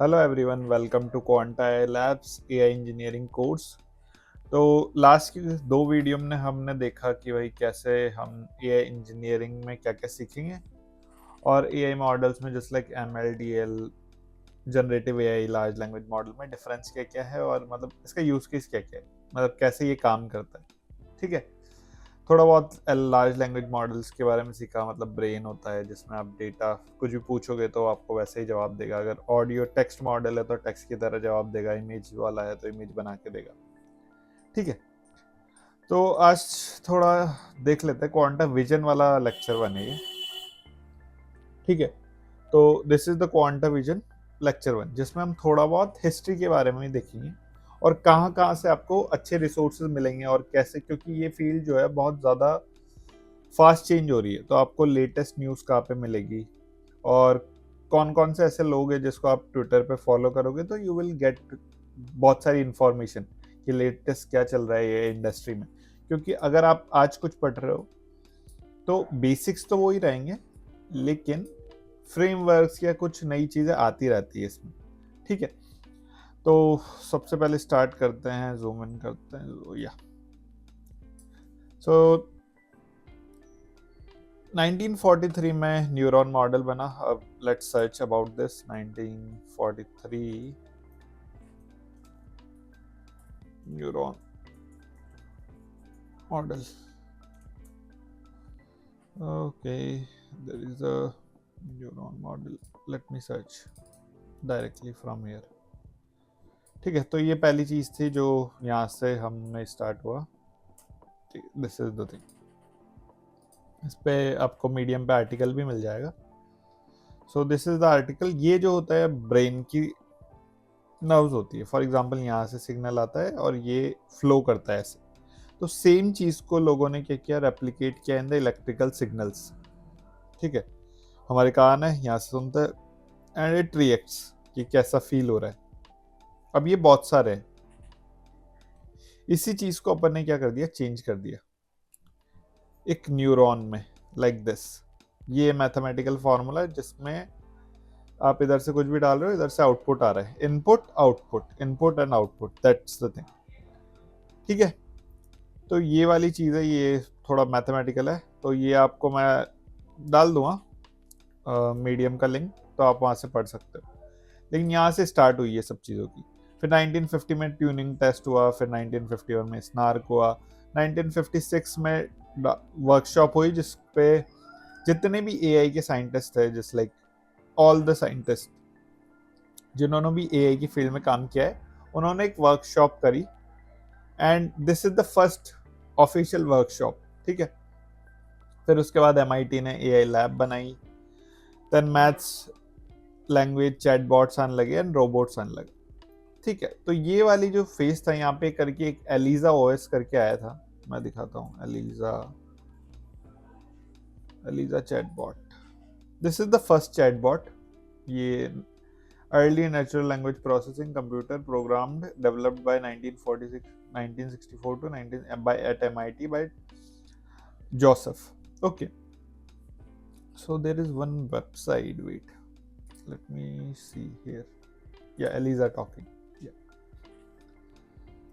Hello everyone, welcome to Quanta Labs AI engineering course. तो last की दो video में हमने देखा कि भाई कैसे हम एआई इंजीनियरिंग में क्या क्या सीखेंगे और एआई मॉडल्स में just like ML generative AI large language model में डिफरेंस क्या क्या है और मतलब इसका यूज केस क्या क्या है, मतलब कैसे ये काम करता है। ठीक है। थोड़ा बहुत लार्ज लैंग्वेज मॉडल्स के बारे में सीखा, मतलब ब्रेन होता है जिसमें आप डेटा कुछ भी पूछोगे तो आपको वैसे ही जवाब देगा। अगर ऑडियो टेक्स्ट मॉडल है तो टेक्स्ट की तरह जवाब देगा, इमेज वाला है तो इमेज बना के देगा। ठीक है। तो आज थोड़ा देख लेते हैं, क्वांटम विजन वाला लेक्चर बनेगा। ठीक है। तो this is the quantum vision lecture one, जिसमें हम थोड़ा बहुत हिस्ट्री के बारे में ही देखेंगे और कहाँ कहाँ से आपको अच्छे रिसोर्सेज मिलेंगे और कैसे, क्योंकि ये फील्ड जो है बहुत ज़्यादा फास्ट चेंज हो रही है। तो आपको लेटेस्ट न्यूज़ कहाँ पे मिलेगी और कौन कौन से ऐसे लोग हैं जिसको आप ट्विटर पे फॉलो करोगे तो यू विल गेट बहुत सारी इंफॉर्मेशन कि लेटेस्ट क्या चल रहा है ये इंडस्ट्री में। क्योंकि अगर आप आज कुछ पढ़ रहे हो तो बेसिक्स तो वो ही रहेंगे, लेकिन फ्रेमवर्क्स या कुछ नई चीज़ें आती रहती है इसमें। ठीक है। तो सबसे पहले स्टार्ट करते हैं, जूम इन करते हैं या सो 1943 में न्यूरॉन मॉडल बना। अब let's search about this 1943 neuron model. Okay, there is a neuron model, let me search directly from here. ठीक है। तो ये पहली चीज़ थी जो यहाँ से हमने स्टार्ट हुआ। This is the thing. इस पे आपको मीडियम पे आर्टिकल भी मिल जाएगा। So this is the article. ये जो होता है ब्रेन की नर्व्स होती है। फॉर एग्जांपल यहाँ से सिग्नल आता है और ये फ्लो करता है ऐसे। तो सेम चीज़ को लोगों ने क्या किया, रेप्लिकेट किया इन द इलेक्ट्रिकल सिग्नल्स। ठीक है। हमारे कान है, यहाँ से सुनते हैं एंड इट रिएक्ट्स कि कैसा फील हो रहा है। अब ये बहुत सारे हैं। इसी चीज़ को अपन ने क्या कर दिया, चेंज कर दिया एक न्यूरॉन में, लाइक दिस। ये मैथमेटिकल फॉर्मूला है जिसमें आप इधर से कुछ भी डाल रहे हो, इधर से आउटपुट आ रहा है। Input output, input and output, that's the thing. ठीक है। तो ये वाली चीज़ है, ये थोड़ा मैथमेटिकल है। तो ये आपको मैं डाल दूंगा मीडियम का लिंक, तो आप वहाँ से पढ़ सकते हो। लेकिन यहाँ से स्टार्ट हुई ये सब चीज़ों की। फिर 1950 में ट्यूनिंग टेस्ट हुआ, फिर 1951 में स्नार्क हुआ, 1956 में वर्कशॉप हुई जिस पे जितने भी एआई के साइंटिस्ट थे, just like all the scientist जिन्होंने भी एआई की फील्ड में काम किया है, उन्होंने एक वर्कशॉप करी and this is the first official workshop. ठीक है। फिर उसके बाद एमआईटी ने एआई लैब बनाई, देन मैथ्स लैंग्वेज चैटबॉट्स आने लगे एंड रोबोट्स आने लगे। ठीक है। तो ये वाली जो फेस था यहाँ पे करके एक एलिजा ओएस करके आया था, मैं दिखाता हूँ। Eliza, Eliza chatbot, this is the first chatbot. ये early natural language processing computer programmed developed by 1946 1964 to 19 by at MIT by Joseph. Okay, so there is one website, wait, let me see here. Yeah, Eliza talking. Yeah.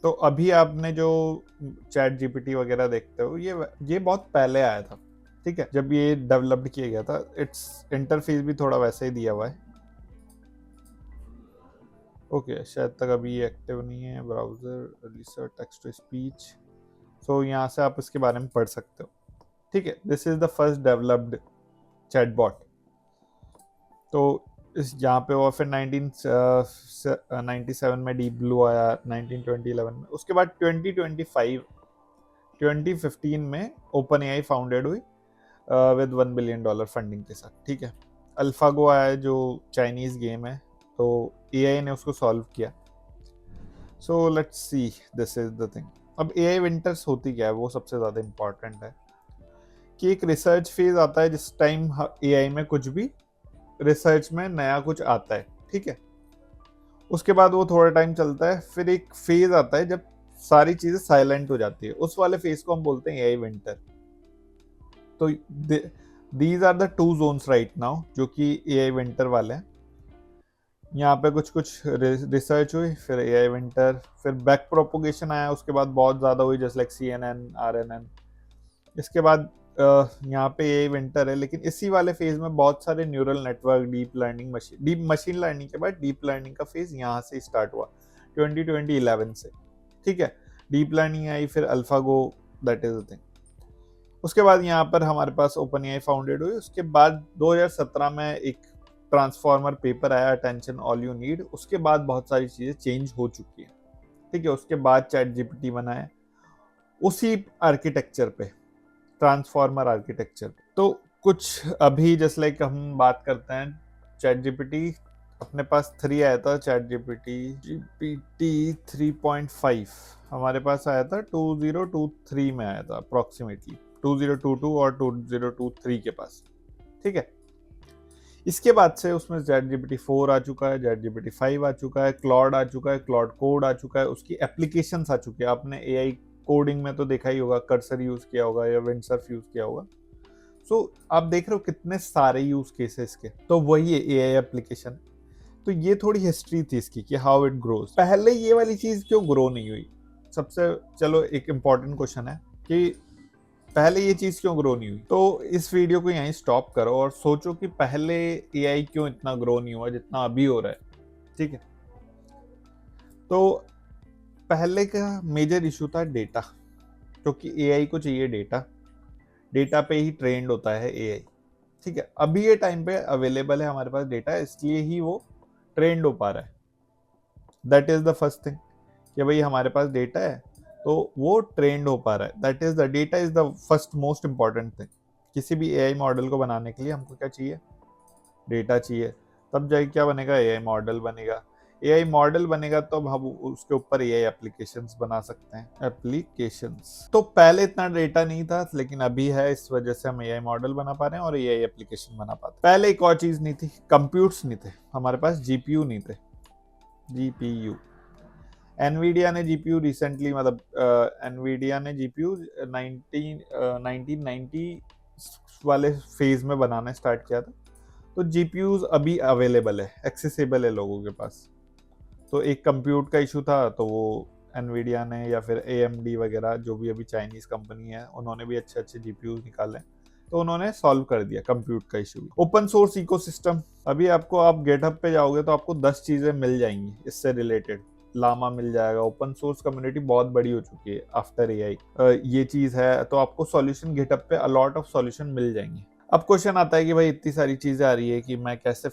तो अभी आपने जो chat GPT वगैरह देखते हो, ये बहुत पहले आया था। ठीक है। जब ये डेवलप्ड किया गया था, इट्स इंटरफेस भी थोड़ा वैसे ही दिया हुआ है। ओके, शायद तक अभी ये एक्टिव नहीं है। Browser releaser text to speech, so यहाँ से आप इसके बारे में पढ़ सकते हो। ठीक है। This is the first developed chatbot. तो इस यहाँ पे हुआ। फिर 1997 में डीप ब्लू आया, 1911 में। उसके बाद 2015 में ओपन एआई फाउंडेड हुई विद $1 बिलियन फंडिंग के साथ। ठीक है। अल्फागो आया जो चाइनीज गेम है, तो एआई ने उसको सॉल्व किया। So let's see, this is the thing. अब एआई विंटर्स होती क्या है, वो सबसे ज़्यादा इम्पॉर्टेंट है कि एक रिसर्च फेज आता है जिस टाइम एआई में कुछ भी रिसर्च में नया कुछ आता है। ठीक है। उसके बाद वो थोड़ा टाइम चलता है, फिर एक फेज आता है जब सारी चीज़ें साइलेंट हो जाती है। उस वाले फेज को हम बोलते हैं एआई विंटर। तो these are the two zones right now जो कि एआई विंटर वाले हैं। यहाँ पे कुछ कुछ रिसर्च हुई, फिर एआई विंटर, फिर बैक प्रोपोगेशन आया, उसके बाद बहुत ज़्यादा हुई जैसे लाइक CNN, RNN। इसके बाद यहाँ पे एआई विंटर है, लेकिन इसी वाले फेज में बहुत सारे neural network, deep machine learning के बाद डीप लर्निंग का फेज यहाँ से स्टार्ट हुआ 2011 से। ठीक है, डीप लर्निंग आई, फिर AlphaGo, that is the thing. उसके बाद यहाँ पर हमारे पास ओपन एआई फाउंडेड हुई। उसके बाद 2017 में एक ट्रांसफॉर्मर पेपर आया, अटेंशन ऑल यू नीड। उसके बाद बहुत सारी चीजें चेंज हो चुकी हैं। ठीक है, उसके बाद चैट जीपीटी बना है उसी आर्किटेक्चर पे, ट्रांसफॉर्मर आर्किटेक्चर पे। तो कुछ अभी जैसे लाइक हम बात करते हैं चैट जीपीटी, अपने पास 3 आया था, चैट जीपीटी 3.5 हमारे पास आया था 2023 में आया था अप्रोक्सीमेटली, 2022 और 2023 के पास। ठीक है, इसके बाद से उसमें चैट जीपीटी 4 आ चुका है, चैट जीपीटी 5 आ चुका है, क्लॉड आ चुका है, क्लॉड कोड आ चुका है, उसकी एप्लीकेशंस आ चुकी है। आपने एआई कोडिंग में तो देखा ही होगा, कर्सर यूज किया होगा या विंडसर्फ यूज किया होगा। सो आप देख रहे हो कितने सारे यूज केसेस के, तो वही है एआई एप्लीकेशन। तो ये थोड़ी हिस्ट्री थी इसकी कि हाउ इट ग्रोज। पहले ये वाली चीज क्यों ग्रो नहीं हुई, सबसे चलो एक इम्पॉर्टेंट क्वेश्चन है कि पहले ये चीज क्यों ग्रो नहीं हुई। तो इस वीडियो को यहीं स्टॉप करो और सोचो कि पहले एआई क्यों इतना ग्रो नहीं हुआ जितना अभी हो रहा है। ठीक है, तो पहले का मेजर इशू था डेटा, क्योंकि एआई को चाहिए डेटा, डेटा पे ही ट्रेंड होता है एआई। ठीक है, अभी ये टाइम पे अवेलेबल है हमारे पास डेटा, इसलिए ही वो ट्रेंड हो पा रहा है। That is the first thing कि भाई हमारे पास डेटा है तो वो ट्रेंड हो पा रहा है। That is the data is the first most important thing. किसी भी एआई मॉडल को बनाने के लिए हमको क्या चाहिए, डेटा चाहिए, तब जाके क्या बनेगा, एआई मॉडल बनेगा। एआई मॉडल बनेगा तो अब हम उसके ऊपर एआई एप्लीकेशंस बना सकते हैं। एप्लीकेशंस तो पहले इतना डेटा नहीं था, लेकिन अभी है, इस वजह से हम एआई मॉडल बना पा रहे हैं और एआई एप्लीकेशन बना पाते हैं। पहले एक और चीज नहीं थी, कंप्यूटर्स नहीं थे हमारे पास, जीपीयू नहीं थे, जीपीयू। एनवीडिया ने जीपीयू रिसेंटली, मतलब एनवीडिया ने जीपीयू 1990 वाले फेज में बनाना स्टार्ट किया था। तो जीपीयूज अभी अवेलेबल है, एक्सेसिबल है लोगों के पास। तो एक कंप्यूट का इशू था, तो वो एनवीडिया ने या फिर एएमडी वगैरह जो भी अभी चाइनीज कंपनी है, उन्होंने भी अच्छे अच्छे जीपीयूज निकाले, तो उन्होंने सॉल्व कर दिया कंप्यूट का इशू। ओपन सोर्स इकोसिस्टम, अभी आपको, आप गेटअप पे जाओगे तो आपको 10 चीजें मिल जाएंगी इससे रिलेटेड। लामा मिल जाएगा, ओपन सोर्स कम्युनिटी बहुत बड़ी हो चुकी है आफ्टर एआई। ये चीज है, तो आपको सॉल्यूशन गेटअप पे अलॉट ऑफ सॉल्यूशन मिल जाएंगे। अब क्वेश्चन आता है कि भाई इतनी सारी चीजें आ रही है कि मैं कैसे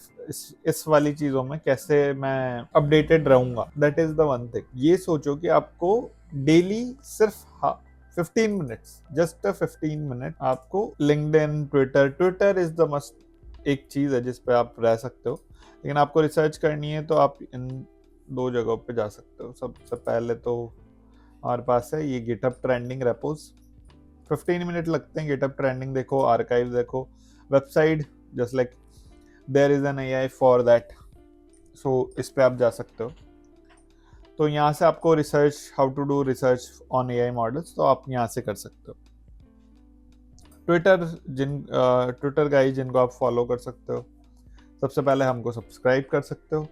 इस वाली चीजों में कैसे मैं अपडेटेड रहूंगा। That is the one thing, ये सोचो कि आपको डेली सिर्फ 15 मिनट्स, जस्ट 15 मिनट आपको LinkedIn, Twitter is the must एक चीज है जिस पे आप रह सकते हो। लेकिन आपको रिसर्च करनी है तो आप इन 2 जगहों पे जा सकते हो। सबसे पहले तो हमारे पास है ये गिटहब ट्रेंडिंग रेपोज, 15 मिनट लगते हैं। गिटहब ट्रेंडिंग देखो, आर्काइव देखो, website just like there is an AI for that, so इस पे आप जा सकते हो। तो यहाँ से आपको research, how to do research on AI models, तो आप यहाँ से कर सकते हो। ट्विटर गाइस जिनको आप फॉलो कर सकते हो, सबसे पहले हमको सब्सक्राइब कर सकते हो,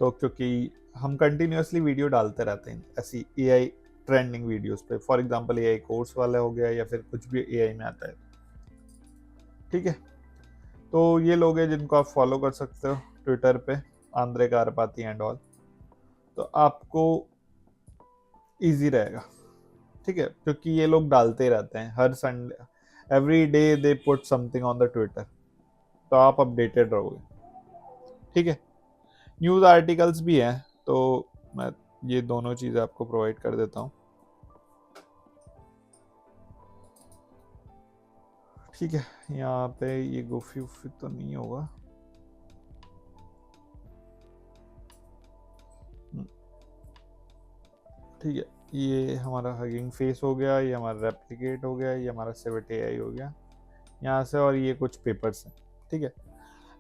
तो क्योंकि हम कंटिन्यूअसली वीडियो डालते रहते हैं ऐसी एआई ट्रेंडिंग वीडियोस पे। फॉर एग्जांपल एआई कोर्स वाला हो गया या फिर कुछ भी एआई में आता है। ठीक है, तो ये लोग हैं जिनको आप फॉलो कर सकते हो ट्विटर पे, आंद्रे कारपाती एंड ऑल, तो आपको इजी रहेगा। ठीक है, क्योंकि ये लोग डालते रहते हैं हर Sunday, every day they put something on the Twitter, तो आप अपडेटेड रहोगे। ठीक है, न्यूज़ आर्टिकल्स भी हैं, तो मैं ये दोनों चीज़ें आपको प्रोवाइड कर देता हूँ। ठीक है, यहाँ पे ये गोफी उफी तो नहीं होगा। ठीक है, ये हमारा हगिंग फेस हो गया, ये हमारा रेप्लिकेट हो गया, ये हमारा सिविट एआई हो गया यहाँ से, और ये कुछ पेपर्स हैं। ठीक है,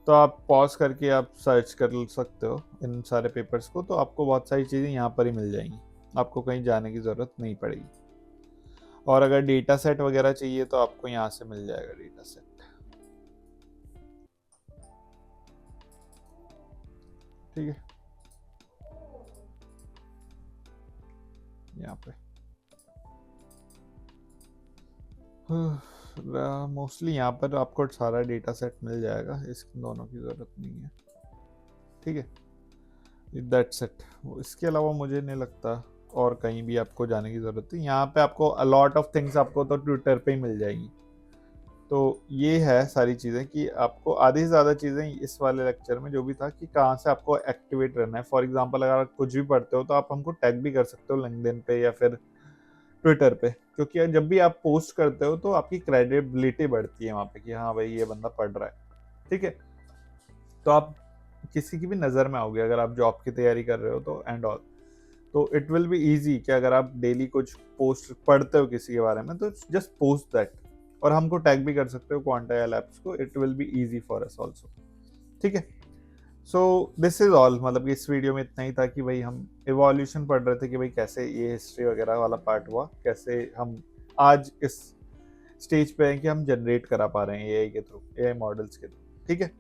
तो आप पॉज करके आप सर्च कर सकते हो इन सारे पेपर्स को, तो आपको बहुत सारी चीज़ें यहाँ पर ही मिल जाएंगी, आपको कहीं जाने की ज़रूरत नहीं पड़ेगी। और अगर डेटा सेट वगैरह चाहिए तो आपको यहाँ से मिल जाएगा डेटा सेट। ठीक ठीक है, यहाँ पे मोस्टली यहाँ पर आपको सारा डेटा सेट मिल जाएगा, इसकी दोनों की ज़रूरत नहीं है। ठीक है, दैट्स इट। इसके अलावा मुझे नहीं लगता और कहीं भी आपको जाने की ज़रूरत है। यहाँ पे आपको अलॉट ऑफ थिंग्स आपको तो ट्विटर पे ही मिल जाएंगी। तो ये है सारी चीज़ें कि आपको आधी से ज़्यादा चीज़ें इस वाले लेक्चर में जो भी था कि कहाँ से आपको एक्टिवेट रहना है। फॉर एग्जांपल अगर आप कुछ भी पढ़ते हो तो आप हमको टैग भी कर सकते हो लिंक्डइन पे या फिर ट्विटर पे, क्योंकि जब भी आप पोस्ट करते हो तो आपकी क्रेडिबिलिटी बढ़ती है वहाँ पे कि हाँ भाई ये बंदा पढ़ रहा है। ठीक है, तो आप किसी की भी नज़र में आओगे अगर आप जॉब की तैयारी कर रहे हो तो एंड ऑल। तो इट विल बी ईजी कि अगर आप डेली कुछ पोस्ट पढ़ते हो किसी के बारे में तो जस्ट पोस्ट दैट, और हमको टैग भी कर सकते हो क्वांटा लैब्स को। It will be easy for us also. ठीक है, सो दिस इज ऑल। मतलब कि इस वीडियो में इतना ही था कि भाई हम इवोल्यूशन पढ़ रहे थे कि भाई कैसे ये हिस्ट्री वगैरह वाला पार्ट हुआ, कैसे हम आज इस स्टेज पे हैं कि हम जनरेट करा पा रहे हैं एआई के थ्रू, एआई मॉडल्स के थ्रू। ठीक है,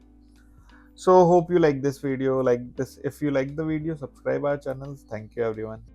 so hope you like this video. Like this, if you like the video, subscribe our channel. Thank you everyone.